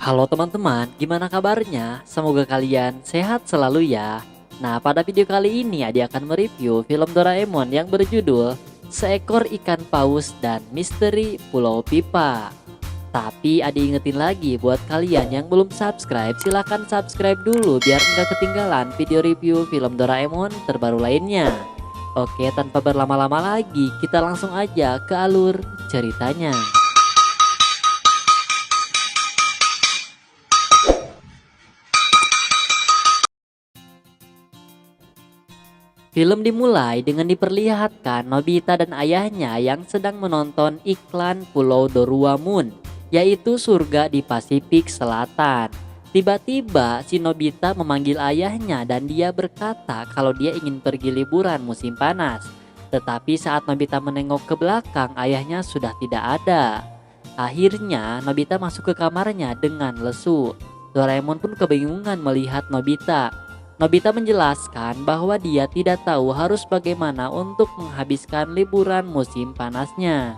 Halo teman-teman, gimana kabarnya? Semoga kalian sehat selalu ya. Nah, pada video kali ini Adi akan mereview film Doraemon yang berjudul Seekor Ikan Paus dan Misteri Pulau Pipa. Tapi Adi ingetin lagi buat kalian yang belum subscribe, silahkan subscribe dulu biar nggak ketinggalan video review film Doraemon terbaru lainnya. Oke, tanpa berlama-lama lagi, kita langsung aja ke alur ceritanya. Film dimulai dengan diperlihatkan Nobita dan ayahnya yang sedang menonton iklan Pulau Doruamun, yaitu surga di Pasifik Selatan. Tiba-tiba si Nobita memanggil ayahnya dan dia berkata kalau dia ingin pergi liburan musim panas. Tetapi saat Nobita menengok ke belakang, ayahnya sudah tidak ada. Akhirnya Nobita masuk ke kamarnya dengan lesu. Doraemon pun kebingungan melihat Nobita. Nobita menjelaskan bahwa dia tidak tahu harus bagaimana untuk menghabiskan liburan musim panasnya.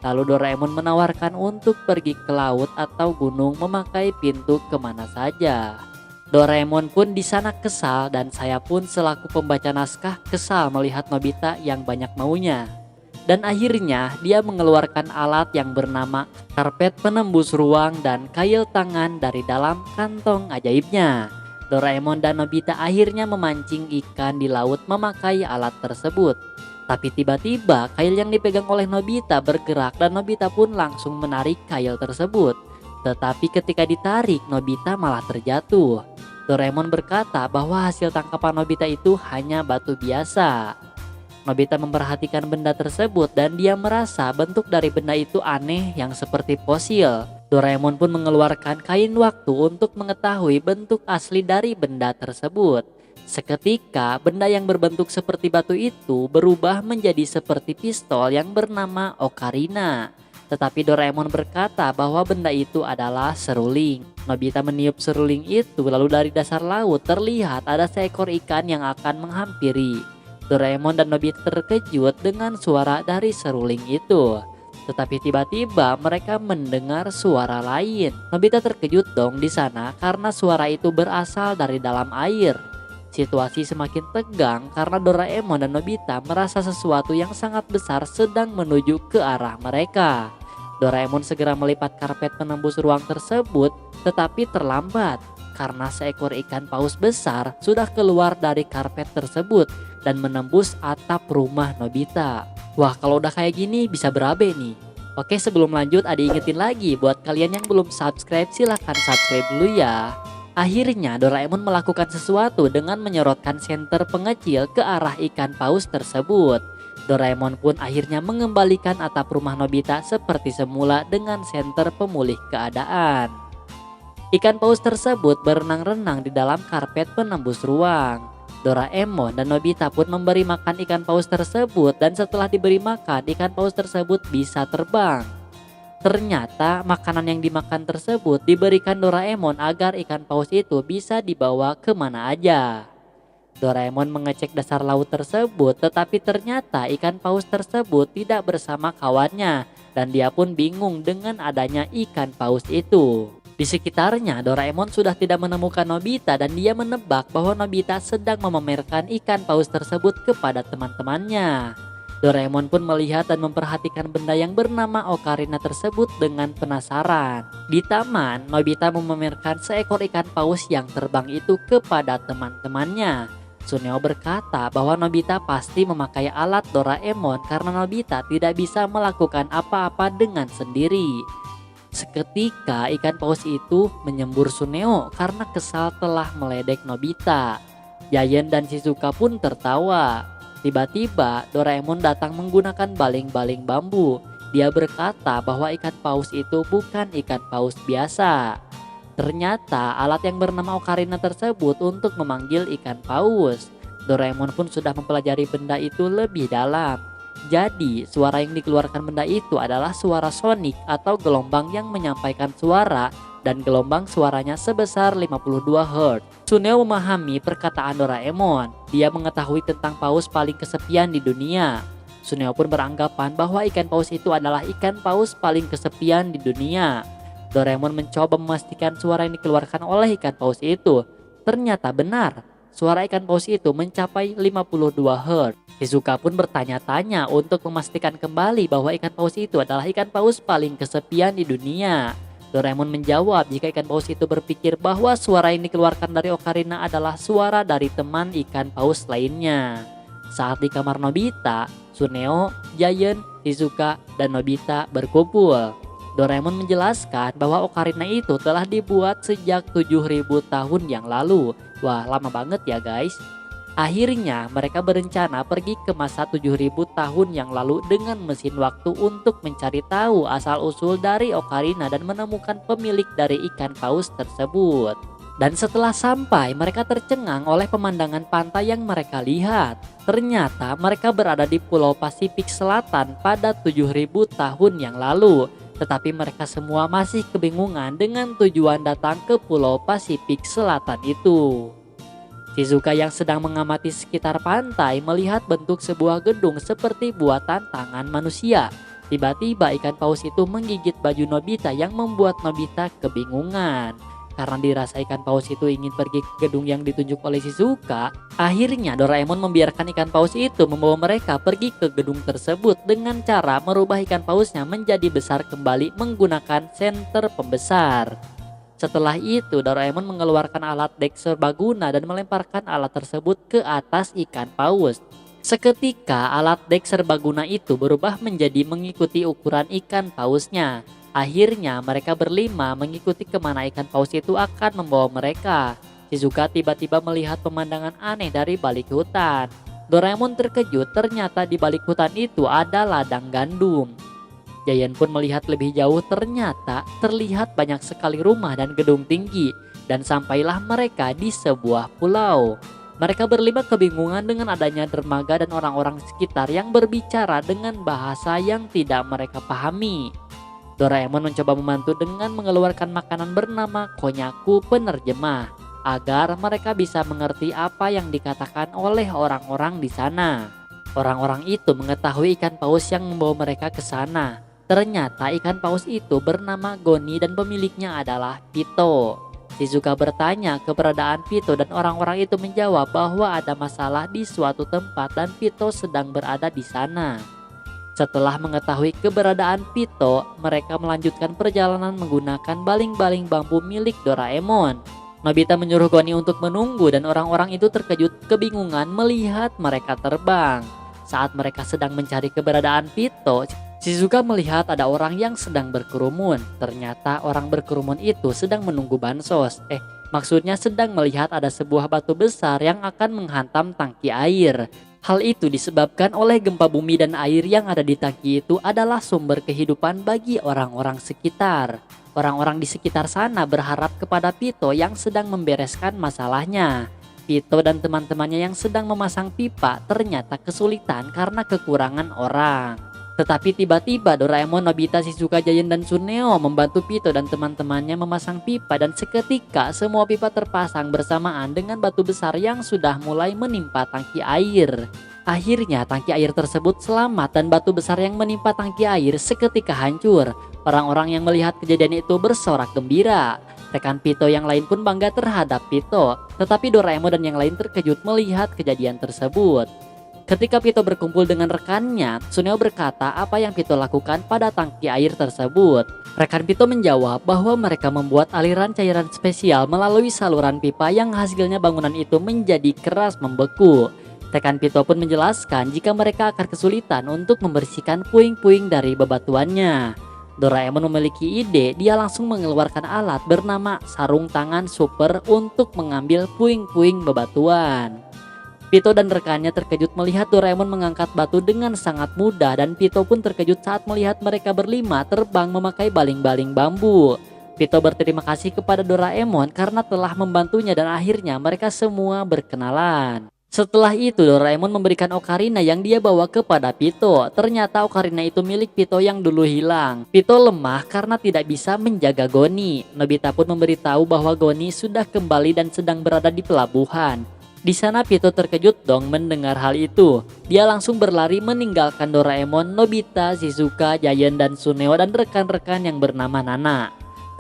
Lalu Doraemon menawarkan untuk pergi ke laut atau gunung memakai pintu kemana saja. Doraemon pun di sana kesal dan saya pun selaku pembaca naskah kesal melihat Nobita yang banyak maunya. Dan akhirnya dia mengeluarkan alat yang bernama karpet penembus ruang dan kail tangan dari dalam kantong ajaibnya. Doraemon dan Nobita akhirnya memancing ikan di laut memakai alat tersebut. Tapi tiba-tiba kail yang dipegang oleh Nobita bergerak dan Nobita pun langsung menarik kail tersebut. Tetapi ketika ditarik, Nobita malah terjatuh. Doraemon berkata bahwa hasil tangkapan Nobita itu hanya batu biasa. Nobita memperhatikan benda tersebut dan dia merasa bentuk dari benda itu aneh yang seperti fosil. Doraemon pun mengeluarkan kain waktu untuk mengetahui bentuk asli dari benda tersebut. Seketika benda yang berbentuk seperti batu itu berubah menjadi seperti pistol yang bernama Ocarina. Tetapi Doraemon berkata bahwa benda itu adalah seruling. Nobita meniup seruling itu, lalu dari dasar laut terlihat ada seekor ikan yang akan menghampiri. Doraemon dan Nobita terkejut dengan suara dari seruling itu. Tetapi tiba-tiba mereka mendengar suara lain. Nobita terkejut dong di sana karena suara itu berasal dari dalam air. Situasi semakin tegang karena Doraemon dan Nobita merasa sesuatu yang sangat besar sedang menuju ke arah mereka. Doraemon segera melipat karpet penembus ruang tersebut, tetapi terlambat karena seekor ikan paus besar sudah keluar dari karpet tersebut dan menembus atap rumah Nobita. Wah, kalau udah kayak gini bisa berabe nih. Oke, sebelum lanjut Adi ingetin lagi buat kalian yang belum subscribe, silahkan subscribe dulu ya. Akhirnya Doraemon melakukan sesuatu dengan menyorotkan senter pengecil ke arah ikan paus tersebut. Doraemon pun akhirnya mengembalikan atap rumah Nobita seperti semula dengan senter pemulih keadaan. Ikan paus tersebut berenang-renang di dalam karpet penembus ruang. Doraemon dan Nobita pun memberi makan ikan paus tersebut dan setelah diberi makan, ikan paus tersebut bisa terbang. Ternyata makanan yang dimakan tersebut diberikan Doraemon agar ikan paus itu bisa dibawa kemana aja. Doraemon mengecek dasar laut tersebut, tetapi ternyata ikan paus tersebut tidak bersama kawannya dan dia pun bingung dengan adanya ikan paus itu. Di sekitarnya Doraemon sudah tidak menemukan Nobita dan dia menebak bahwa Nobita sedang memamerkan ikan paus tersebut kepada teman-temannya. Doraemon pun melihat dan memperhatikan benda yang bernama Ocarina tersebut dengan penasaran. Di taman, Nobita memamerkan seekor ikan paus yang terbang itu kepada teman-temannya. Suneo berkata bahwa Nobita pasti memakai alat Doraemon karena Nobita tidak bisa melakukan apa-apa dengan sendiri. Seketika ikan paus itu menyembur Suneo karena kesal telah meledek Nobita. Giant dan Shizuka pun tertawa. Tiba-tiba Doraemon datang menggunakan baling-baling bambu. Dia berkata bahwa ikan paus itu bukan ikan paus biasa. Ternyata alat yang bernama Ocarina tersebut untuk memanggil ikan paus. Doraemon pun sudah mempelajari benda itu lebih dalam. Jadi suara yang dikeluarkan benda itu adalah suara sonik atau gelombang yang menyampaikan suara dan gelombang suaranya sebesar 52 Hz. Suneo memahami perkataan Doraemon. Dia mengetahui tentang paus paling kesepian di dunia. Suneo pun beranggapan bahwa ikan paus itu adalah ikan paus paling kesepian di dunia. Doraemon mencoba memastikan suara yang dikeluarkan oleh ikan paus itu. Ternyata benar, suara ikan paus itu mencapai 52 Hz. Shizuka pun bertanya-tanya untuk memastikan kembali bahwa ikan paus itu adalah ikan paus paling kesepian di dunia. Doraemon menjawab jika ikan paus itu berpikir bahwa suara yang dikeluarkan dari ocarina adalah suara dari teman ikan paus lainnya. Saat di kamar Nobita, Tsuneo, Giant, Shizuka, dan Nobita berkumpul. Doraemon menjelaskan bahwa ocarina itu telah dibuat sejak 7.000 tahun yang lalu. Wah, lama banget ya guys. Akhirnya mereka berencana pergi ke masa 7.000 tahun yang lalu dengan mesin waktu untuk mencari tahu asal-usul dari ocarina dan menemukan pemilik dari ikan paus tersebut. Dan setelah sampai, mereka tercengang oleh pemandangan pantai yang mereka lihat. Ternyata mereka berada di Pulau Pasifik Selatan pada 7.000 tahun yang lalu. Tetapi mereka semua masih kebingungan dengan tujuan datang ke Pulau Pasifik Selatan itu. Shizuka yang sedang mengamati sekitar pantai melihat bentuk sebuah gedung seperti buatan tangan manusia. Tiba-tiba ikan paus itu menggigit baju Nobita yang membuat Nobita kebingungan. Karena dirasa ikan paus itu ingin pergi ke gedung yang ditunjuk oleh Shizuka, akhirnya Doraemon membiarkan ikan paus itu membawa mereka pergi ke gedung tersebut dengan cara merubah ikan pausnya menjadi besar kembali menggunakan senter pembesar. Setelah itu Doraemon mengeluarkan alat dek serbaguna dan melemparkan alat tersebut ke atas ikan paus. Seketika alat dek serbaguna itu berubah menjadi mengikuti ukuran ikan pausnya. Akhirnya mereka berlima mengikuti kemana ikan paus itu akan membawa mereka. Shizuka tiba-tiba melihat pemandangan aneh dari balik hutan. Doraemon terkejut, ternyata di balik hutan itu ada ladang gandum. Giant pun melihat lebih jauh, ternyata terlihat banyak sekali rumah dan gedung tinggi. Dan sampailah mereka di sebuah pulau. Mereka berlima kebingungan dengan adanya dermaga dan orang-orang sekitar yang berbicara dengan bahasa yang tidak mereka pahami. Doraemon mencoba membantu dengan mengeluarkan makanan bernama Konyaku penerjemah agar mereka bisa mengerti apa yang dikatakan oleh orang-orang di sana. Orang-orang itu mengetahui ikan paus yang membawa mereka ke sana. Ternyata ikan paus itu bernama Goni dan pemiliknya adalah Pito. Shizuka bertanya keberadaan Pito dan orang-orang itu menjawab bahwa ada masalah di suatu tempat dan Pito sedang berada di sana. Setelah mengetahui keberadaan Pito, mereka melanjutkan perjalanan menggunakan baling-baling bambu milik Doraemon. Nobita menyuruh Goni untuk menunggu dan orang-orang itu terkejut kebingungan melihat mereka terbang. Saat mereka sedang mencari keberadaan Pito, Shizuka melihat ada orang yang sedang berkerumun. Ternyata orang berkerumun itu sedang menunggu bansos. Maksudnya sedang melihat ada sebuah batu besar yang akan menghantam tangki air. Hal itu disebabkan oleh gempa bumi dan air yang ada di tangki itu adalah sumber kehidupan bagi orang-orang sekitar. Orang-orang di sekitar sana berharap kepada Pito yang sedang membereskan masalahnya. Pito dan teman-temannya yang sedang memasang pipa ternyata kesulitan karena kekurangan orang. Tetapi tiba-tiba Doraemon, Nobita, Shizuka, Giant, dan Tsuneo membantu Pito dan teman-temannya memasang pipa dan seketika semua pipa terpasang bersamaan dengan batu besar yang sudah mulai menimpa tangki air. Akhirnya tangki air tersebut selamat dan batu besar yang menimpa tangki air seketika hancur. Orang-orang yang melihat kejadian itu bersorak gembira. Rekan Pito yang lain pun bangga terhadap Pito. Tetapi Doraemon dan yang lain terkejut melihat kejadian tersebut. Ketika Pito berkumpul dengan rekannya, Tsuneo berkata apa yang Pito lakukan pada tangki air tersebut. Rekan Pito menjawab bahwa mereka membuat aliran cairan spesial melalui saluran pipa yang hasilnya bangunan itu menjadi keras membeku. Rekan Pito pun menjelaskan jika mereka akan kesulitan untuk membersihkan puing-puing dari bebatuannya. Doraemon memiliki ide, dia langsung mengeluarkan alat bernama sarung tangan super untuk mengambil puing-puing bebatuan. Pito dan rekannya terkejut melihat Doraemon mengangkat batu dengan sangat mudah dan Pito pun terkejut saat melihat mereka berlima terbang memakai baling-baling bambu. Pito berterima kasih kepada Doraemon karena telah membantunya dan akhirnya mereka semua berkenalan. Setelah itu Doraemon memberikan ocarina yang dia bawa kepada Pito. Ternyata ocarina itu milik Pito yang dulu hilang. Pito lemah karena tidak bisa menjaga Goni. Nobita pun memberitahu bahwa Goni sudah kembali dan sedang berada di pelabuhan. Di sana Pito terkejut dong mendengar hal itu. Dia langsung berlari meninggalkan Doraemon, Nobita, Shizuka, Giant, dan Tsuneo dan rekan-rekan yang bernama Nana.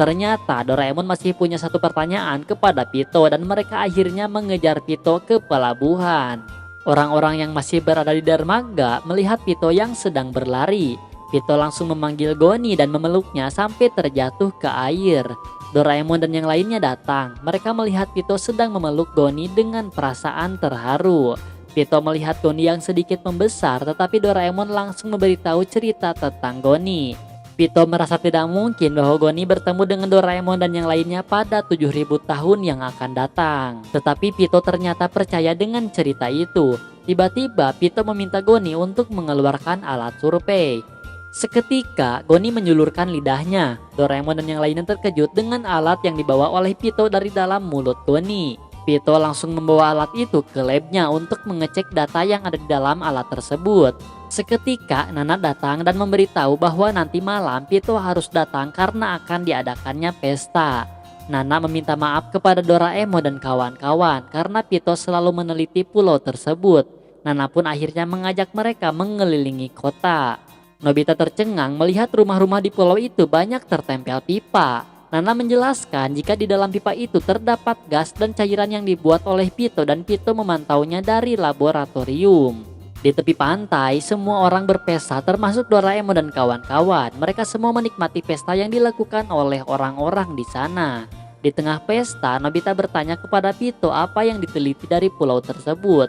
Ternyata Doraemon masih punya satu pertanyaan kepada Pito dan mereka akhirnya mengejar Pito ke pelabuhan. Orang-orang yang masih berada di dermaga melihat Pito yang sedang berlari. Pito langsung memanggil Goni dan memeluknya sampai terjatuh ke air. Doraemon dan yang lainnya datang. Mereka melihat Pito sedang memeluk Goni dengan perasaan terharu. Pito melihat Goni yang sedikit membesar, tetapi Doraemon langsung memberitahu cerita tentang Goni. Pito merasa tidak mungkin bahwa Goni bertemu dengan Doraemon dan yang lainnya pada 7.000 tahun yang akan datang. Tetapi Pito ternyata percaya dengan cerita itu. Tiba-tiba Pito meminta Goni untuk mengeluarkan alat survei. Seketika Goni menjulurkan lidahnya. Doraemon dan yang lainnya terkejut dengan alat yang dibawa oleh Pito dari dalam mulut Goni. Pito langsung membawa alat itu ke labnya untuk mengecek data yang ada di dalam alat tersebut. Seketika Nana datang dan memberitahu bahwa nanti malam Pito harus datang karena akan diadakannya pesta. Nana meminta maaf kepada Doraemon dan kawan-kawan karena Pito selalu meneliti pulau tersebut. Nana pun akhirnya mengajak mereka mengelilingi kota. Nobita tercengang melihat rumah-rumah di pulau itu banyak tertempel pipa. Nana menjelaskan jika di dalam pipa itu terdapat gas dan cairan yang dibuat oleh Pito dan Pito memantaunya dari laboratorium. Di tepi pantai, semua orang berpesta termasuk Doraemon dan kawan-kawan. Mereka semua menikmati pesta yang dilakukan oleh orang-orang di sana. Di tengah pesta, Nobita bertanya kepada Pito apa yang diteliti dari pulau tersebut.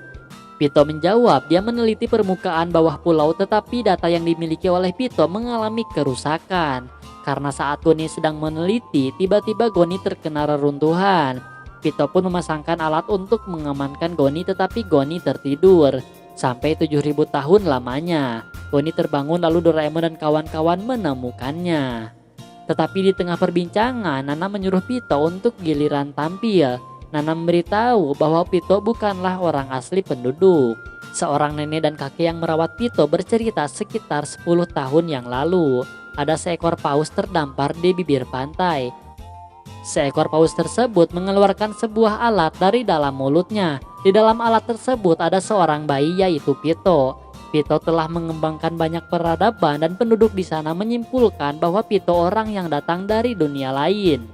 Pito menjawab dia meneliti permukaan bawah pulau, tetapi data yang dimiliki oleh Pito mengalami kerusakan. Karena saat Goni sedang meneliti, tiba-tiba Goni terkena reruntuhan. Pito pun memasangkan alat untuk mengamankan Goni, tetapi Goni tertidur. Sampai 7.000 tahun lamanya. Goni terbangun lalu Doraemon dan kawan-kawan menemukannya. Tetapi di tengah perbincangan, Nana menyuruh Pito untuk giliran tampil. Nana memberitahu bahwa Pito bukanlah orang asli penduduk. Seorang nenek dan kakek yang merawat Pito bercerita sekitar 10 tahun yang lalu. Ada seekor paus terdampar di bibir pantai. Seekor paus tersebut mengeluarkan sebuah alat dari dalam mulutnya. Di dalam alat tersebut ada seorang bayi yaitu Pito. Pito telah mengembangkan banyak peradaban dan penduduk di sana menyimpulkan bahwa Pito orang yang datang dari dunia lain.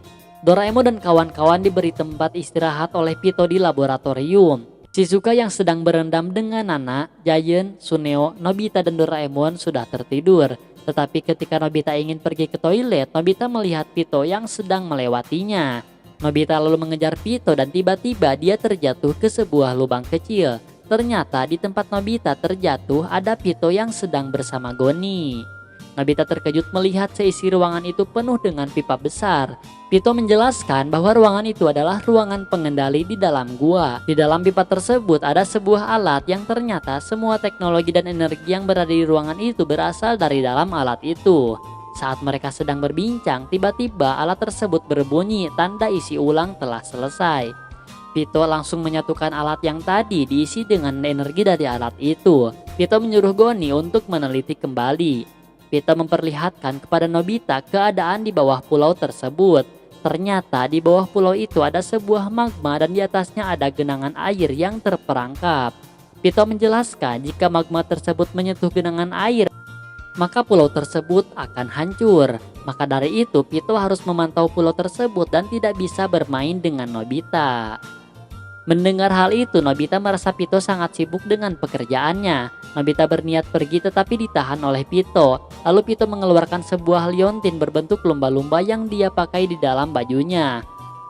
Doraemon dan kawan-kawan diberi tempat istirahat oleh Pito di laboratorium. Shizuka yang sedang berendam dengan Nana, Giant, Suneo, Nobita dan Doraemon sudah tertidur. Tetapi ketika Nobita ingin pergi ke toilet, Nobita melihat Pito yang sedang melewatinya. Nobita lalu mengejar Pito dan tiba-tiba dia terjatuh ke sebuah lubang kecil. Ternyata di tempat Nobita terjatuh ada Pito yang sedang bersama Goni. Nobita terkejut melihat seisi ruangan itu penuh dengan pipa besar. Pito menjelaskan bahwa ruangan itu adalah ruangan pengendali di dalam gua. Di dalam pipa tersebut ada sebuah alat yang ternyata semua teknologi dan energi yang berada di ruangan itu berasal dari dalam alat itu. Saat mereka sedang berbincang, tiba-tiba alat tersebut berbunyi tanda isi ulang telah selesai. Pito langsung menyatukan alat yang tadi diisi dengan energi dari alat itu. Pito menyuruh Goni untuk meneliti kembali. Pito memperlihatkan kepada Nobita keadaan di bawah pulau tersebut. Ternyata di bawah pulau itu ada sebuah magma dan di atasnya ada genangan air yang terperangkap. Pito menjelaskan jika magma tersebut menyentuh genangan air, maka pulau tersebut akan hancur. Maka dari itu Pito harus memantau pulau tersebut dan tidak bisa bermain dengan Nobita. Mendengar hal itu, Nobita merasa Pito sangat sibuk dengan pekerjaannya. Nobita berniat pergi tetapi ditahan oleh Pito. Lalu Pito mengeluarkan sebuah liontin berbentuk lumba-lumba yang dia pakai di dalam bajunya.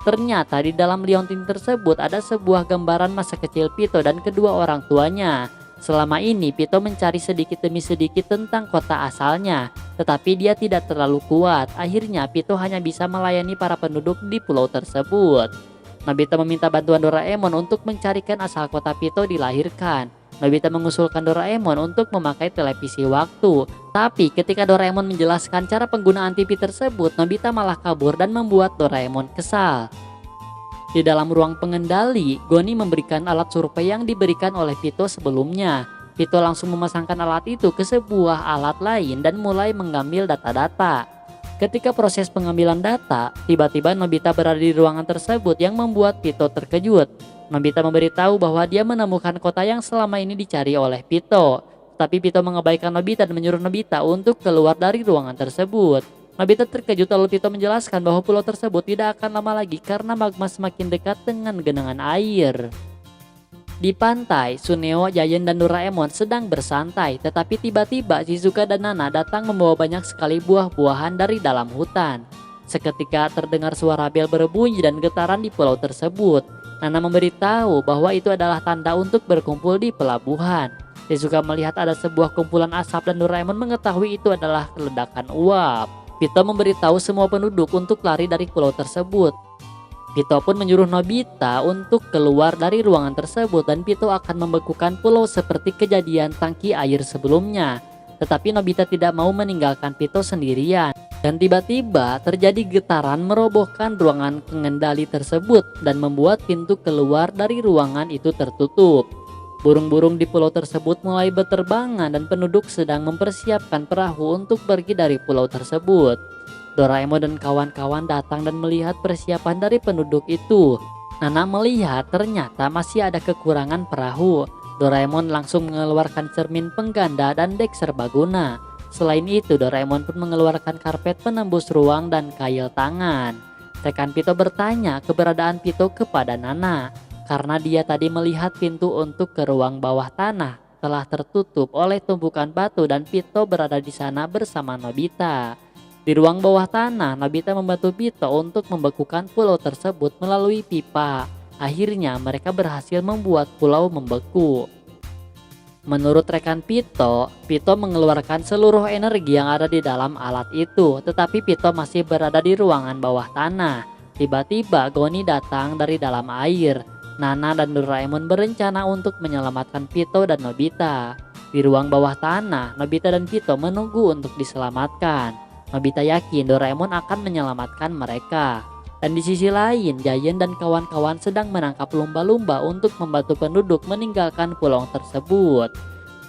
Ternyata di dalam liontin tersebut ada sebuah gambaran masa kecil Pito dan kedua orang tuanya. Selama ini Pito mencari sedikit demi sedikit tentang kota asalnya, tetapi dia tidak terlalu kuat. Akhirnya Pito hanya bisa melayani para penduduk di pulau tersebut. Nobita meminta bantuan Doraemon untuk mencarikan asal kota Pito dilahirkan. Nobita mengusulkan Doraemon untuk memakai televisi waktu. Tapi ketika Doraemon menjelaskan cara penggunaan TV tersebut, Nobita malah kabur dan membuat Doraemon kesal. Di dalam ruang pengendali, Goni memberikan alat survei yang diberikan oleh Pito sebelumnya. Pito langsung memasangkan alat itu ke sebuah alat lain dan mulai mengambil data-data. Ketika proses pengambilan data, tiba-tiba Nobita berada di ruangan tersebut yang membuat Pito terkejut. Nobita memberitahu bahwa dia menemukan kota yang selama ini dicari oleh Pito. Tapi Pito mengabaikan Nobita dan menyuruh Nobita untuk keluar dari ruangan tersebut. Nobita terkejut lalu Pito menjelaskan bahwa pulau tersebut tidak akan lama lagi karena magma semakin dekat dengan genangan air. Di pantai, Suneo, Giant, dan Doraemon sedang bersantai, tetapi tiba-tiba Shizuka dan Nana datang membawa banyak sekali buah-buahan dari dalam hutan. Seketika terdengar suara bel berbunyi dan getaran di pulau tersebut. Nana memberitahu bahwa itu adalah tanda untuk berkumpul di pelabuhan. Shizuka melihat ada sebuah kumpulan asap dan Doraemon mengetahui itu adalah ledakan uap. Pito memberitahu semua penduduk untuk lari dari pulau tersebut. Pito pun menyuruh Nobita untuk keluar dari ruangan tersebut dan Pito akan membekukan pulau seperti kejadian tangki air sebelumnya. Tetapi Nobita tidak mau meninggalkan Pito sendirian. Dan tiba-tiba terjadi getaran merobohkan ruangan pengendali tersebut dan membuat pintu keluar dari ruangan itu tertutup. Burung-burung di pulau tersebut mulai berterbangan dan penduduk sedang mempersiapkan perahu untuk pergi dari pulau tersebut. Doraemon dan kawan-kawan datang dan melihat persiapan dari penduduk itu. Nana melihat ternyata masih ada kekurangan perahu. Doraemon langsung mengeluarkan cermin pengganda dan dek serbaguna. Selain itu, Doraemon pun mengeluarkan karpet penembus ruang dan kail tangan. Rekan Pito bertanya keberadaan Pito kepada Nana, karena dia tadi melihat pintu untuk ke ruang bawah tanah telah tertutup oleh tumpukan batu dan Pito berada di sana bersama Nobita. Di ruang bawah tanah, Nobita membantu Pito untuk membekukan pulau tersebut melalui pipa. Akhirnya mereka berhasil membuat pulau membeku. Menurut rekan Pito, Pito mengeluarkan seluruh energi yang ada di dalam alat itu, tetapi Pito masih berada di ruangan bawah tanah. Tiba-tiba Goni datang dari dalam air. Nana dan Doraemon berencana untuk menyelamatkan Pito dan Nobita. Di ruang bawah tanah, Nobita dan Pito menunggu untuk diselamatkan. Nobita yakin Doraemon akan menyelamatkan mereka. Dan di sisi lain, Giant dan kawan-kawan sedang menangkap lumba-lumba untuk membantu penduduk meninggalkan pulau tersebut.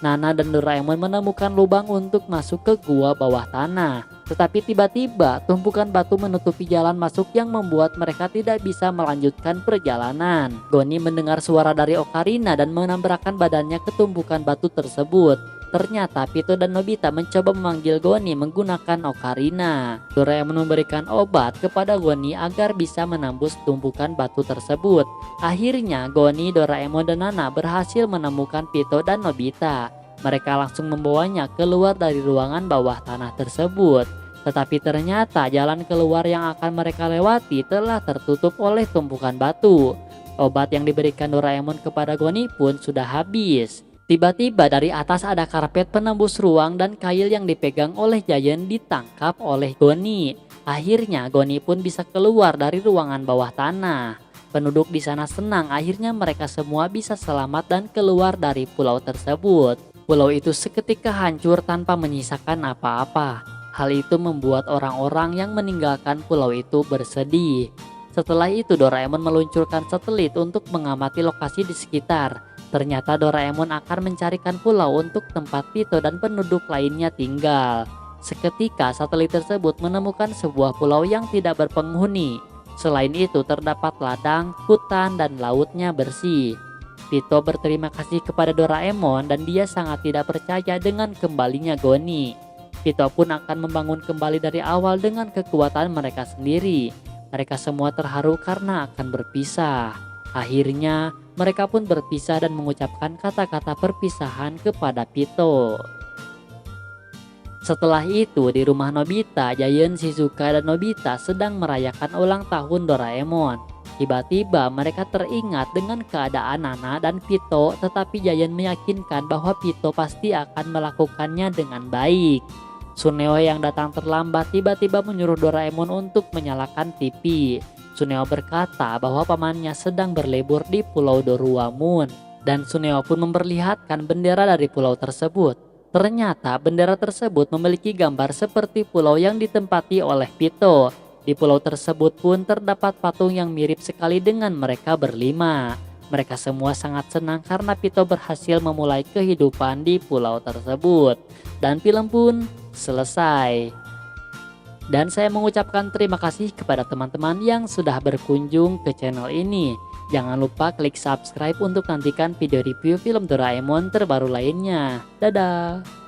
Nana dan Doraemon menemukan lubang untuk masuk ke gua bawah tanah. Tetapi tiba-tiba tumpukan batu menutupi jalan masuk yang membuat mereka tidak bisa melanjutkan perjalanan. Goni mendengar suara dari Ocarina dan menabrakkan badannya ke tumpukan batu tersebut. Ternyata Pito dan Nobita mencoba memanggil Goni menggunakan Ocarina. Doraemon memberikan obat kepada Goni agar bisa menembus tumpukan batu tersebut. Akhirnya Goni, Doraemon, dan Nana berhasil menemukan Pito dan Nobita. Mereka langsung membawanya keluar dari ruangan bawah tanah tersebut. Tetapi ternyata jalan keluar yang akan mereka lewati telah tertutup oleh tumpukan batu. Obat yang diberikan Doraemon kepada Goni pun sudah habis. Tiba-tiba dari atas ada karpet penembus ruang dan kail yang dipegang oleh Giant ditangkap oleh Goni. Akhirnya Goni pun bisa keluar dari ruangan bawah tanah. Penduduk di sana senang, akhirnya mereka semua bisa selamat dan keluar dari pulau tersebut. Pulau itu seketika hancur tanpa menyisakan apa-apa. Hal itu membuat orang-orang yang meninggalkan pulau itu bersedih. Setelah itu Doraemon meluncurkan satelit untuk mengamati lokasi di sekitar. Ternyata Doraemon akan mencarikan pulau untuk tempat Pito dan penduduk lainnya tinggal. Seketika satelit tersebut menemukan sebuah pulau yang tidak berpenghuni. Selain itu terdapat ladang, hutan, dan lautnya bersih. Pito berterima kasih kepada Doraemon dan dia sangat tidak percaya dengan kembalinya Goni. Pito pun akan membangun kembali dari awal dengan kekuatan mereka sendiri. Mereka semua terharu karena akan berpisah. Akhirnya mereka pun berpisah dan mengucapkan kata-kata perpisahan kepada Pito. Setelah itu di rumah Nobita, Giant, Shizuka, dan Nobita sedang merayakan ulang tahun Doraemon. Tiba-tiba mereka teringat dengan keadaan Nana dan Pito, tetapi Giant meyakinkan bahwa Pito pasti akan melakukannya dengan baik. Suneo yang datang terlambat tiba-tiba menyuruh Doraemon untuk menyalakan TV. Suneo berkata bahwa pamannya sedang berlibur di Pulau Doruamun dan Suneo pun memperlihatkan bendera dari pulau tersebut. Ternyata bendera tersebut memiliki gambar seperti pulau yang ditempati oleh Pito. Di pulau tersebut pun terdapat patung yang mirip sekali dengan mereka berlima. Mereka semua sangat senang karena Pito berhasil memulai kehidupan di pulau tersebut. Dan film pun selesai. Dan saya mengucapkan terima kasih kepada teman-teman yang sudah berkunjung ke channel ini. Jangan lupa klik subscribe untuk nantikan video review film Doraemon terbaru lainnya. Dadah!